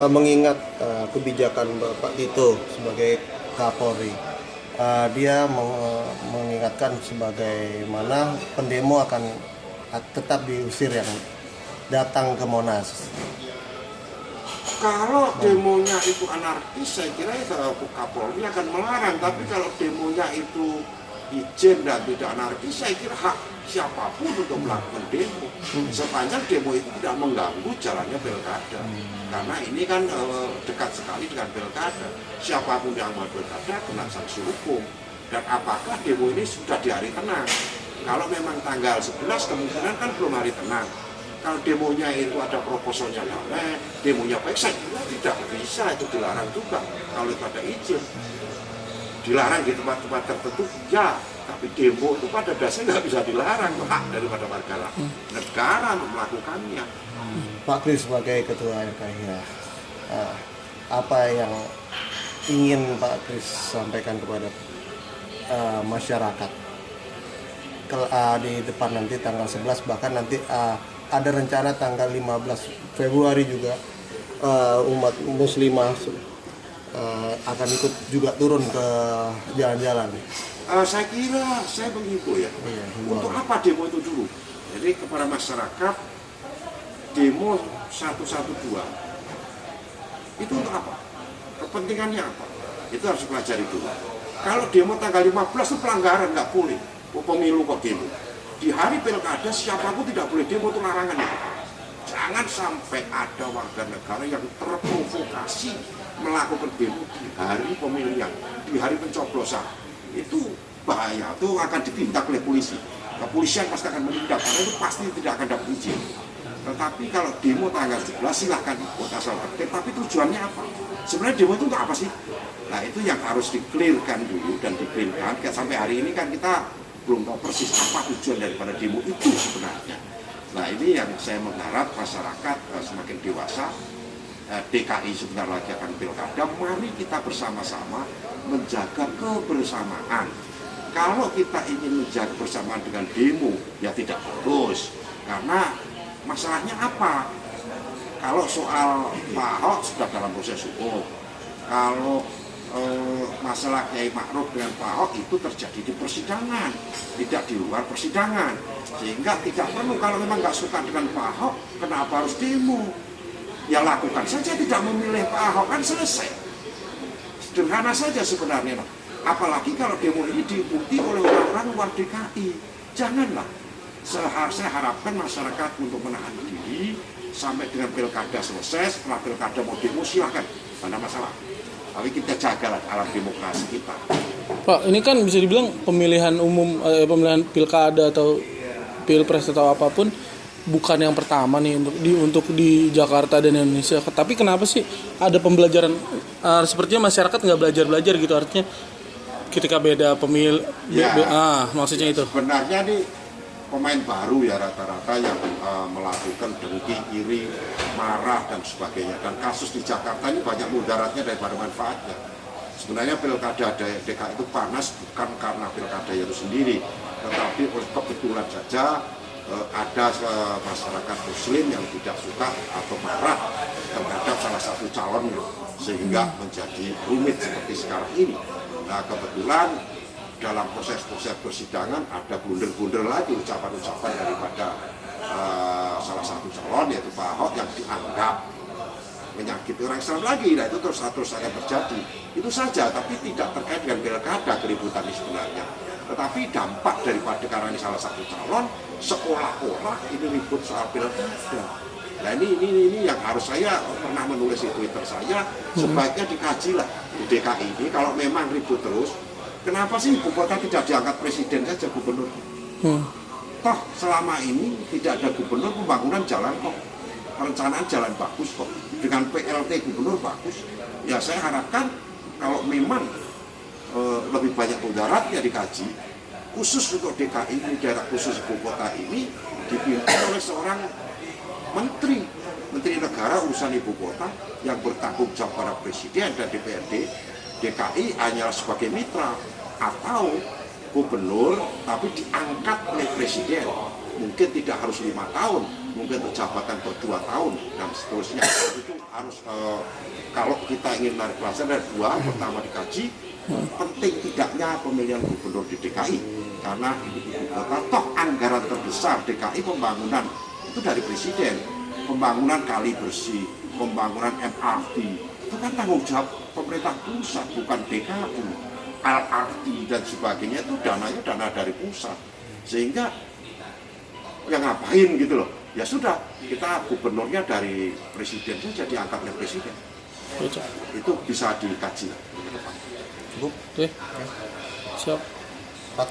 Mengingat kebijakan Bapak Tito sebagai Kapolri, dia mengingatkan sebagaimana pendemo akan tetap diusir yang datang ke Monas. Kalau demonya itu anarkis, saya kira Kapolri akan melarang. Tapi kalau demonya itu izin dan tidak anarkis, saya kira hak siapapun untuk melakukan demo, sepanjang demo itu tidak mengganggu jalannya pilkada. Karena ini kan dekat sekali dengan pilkada. Siapapun yang mau pilkada kena sanksi hukum. Dan apakah demo ini sudah di hari tenang? Kalau memang tanggal 11 kemungkinan kan belum hari tenang. Kalau demonya itu ada proposalnya damai, demonya baik, saya kira tidak bisa itu dilarang juga kalau itu ada izin. Dilarang di tempat-tempat tertentu, ya, tapi demo itu pada dasarnya nggak bisa dilarang, hak daripada warga negara melakukannya. Pak Kris sebagai Ketua LKH, apa yang ingin Pak Kris sampaikan kepada masyarakat di depan nanti tanggal 11, bahkan nanti ada rencana tanggal 15 Februari juga umat muslimah akan ikut juga turun ke jalan-jalan. Saya kira saya menghimbau ya, untuk apa demo itu dulu? Jadi kepada masyarakat, demo 112 itu untuk apa? Kepentingannya apa? Itu harus dipelajari dulu. Kalau demo tanggal 15 itu pelanggaran, nggak boleh. Pemilu kok demo. Di hari pilkada siapapun tidak boleh demo, itu larangan itu. Jangan sampai ada warga negara yang terprovokasi melakukan demo di hari pemilihan, di hari pencoblosan. Itu bahaya, itu akan ditindak oleh polisi. Kepolisian pasti akan menindak, karena itu pasti tidak akan dapat izin. Tetapi kalau demo tanggal 11 silahkan ikut asal tertib, tapi tujuannya apa? Sebenarnya demo itu untuk apa sih? Nah itu yang harus dikelirkan dulu dan dikelirkan. Sampai hari ini kan kita belum tahu persis apa tujuan daripada demo itu sebenarnya. Nah ini yang saya mengharap masyarakat semakin dewasa. DKI sebentar lagi akan pilkada, mari kita bersama-sama menjaga kebersamaan. Kalau kita ingin menjaga kebersamaan dengan demo, ya tidak bagus. Karena masalahnya apa? Kalau soal Pak Ahok sudah dalam proses hukum. Kalau masalah Kiai Ma'ruf dengan Pak Ahok itu terjadi di persidangan, tidak di luar persidangan. Sehingga tidak perlu, kalau memang nggak suka dengan Pak Ahok, kenapa harus demo? Ya lakukan saja, tidak memilih Pak Ahok, kan selesai. Sederhana saja sebenarnya. Apalagi kalau demo ini diikuti oleh orang-orang luar DKI. Janganlah. Saya harapkan masyarakat untuk menahan diri sampai dengan pilkada selesai. Setelah pilkada mau demo silahkan, tidak ada masalah. Tapi kita jagalah alam demokrasi kita. Pak, ini kan bisa dibilang pemilihan umum, pemilihan pilkada atau pilpres atau apapun bukan yang pertama nih untuk di Jakarta dan Indonesia. Tapi kenapa sih ada pembelajaran sepertinya masyarakat nggak belajar gitu, artinya ketika beda pemil ya, maksudnya itu. Sebenarnya nih pemain baru ya rata-rata yang melakukan dengki, iri, marah dan sebagainya. Dan kasus di Jakarta ini banyak mudaratnya daripada manfaatnya. Sebenarnya pilkada DKI itu panas bukan karena pilkada itu sendiri, tetapi kebetulan saja ada masyarakat muslim yang tidak suka atau marah terhadap salah satu calon, sehingga menjadi rumit seperti sekarang ini. Nah kebetulan dalam proses-proses persidangan ada blunder-blunder lagi, ucapan-ucapan daripada salah satu calon yaitu Pak Ahok yang dianggap menyakiti orang Islam lagi. Nah itu terus akan terjadi. Itu saja, tapi tidak terkait dengan pilkada keributan ini sebenarnya. Tetapi dampak daripada karena ini salah satu calon, seolah-olah ini ribut soal pilkada. Nah ini yang harus, saya pernah menulis di Twitter saya, sebaiknya dikajilah di DKI ini. Kalau memang ribut terus, kenapa sih ibu kota tidak diangkat presiden saja, gubernur? Toh selama ini tidak ada gubernur, pembangunan jalan kok, perencanaan jalan bagus kok, dengan PLT gubernur bagus. Ya saya harapkan kalau memang lebih banyak mudaratnya dikaji, khusus untuk DKI ini, daerah khusus ibu kota ini dipimpin oleh seorang menteri negara urusan ibu kota yang bertanggung jawab pada presiden dan DPRD. DKI hanyalah sebagai mitra, atau gubernur tapi diangkat oleh presiden. Mungkin tidak harus 5 tahun, mungkin untuk jabatan per 2 tahun dan seterusnya. Itu harus kalau kita ingin menarik pelajaran ada dua. Pertama dikaji penting tidaknya pemilihan gubernur di DKI karena ini ibu kota, toh anggaran terbesar DKI pembangunan itu dari presiden, pembangunan kali bersih, pembangunan MRT itu kan tanggung jawab pemerintah pusat bukan DKI. LRT dan sebagainya itu dananya dana dari pusat, sehingga yang ngapain gitu loh, ya sudah kita gubernurnya dari presiden saja, diangkat oleh presiden. Itu bisa dikaji ke depan. Oke. Siap. Pak.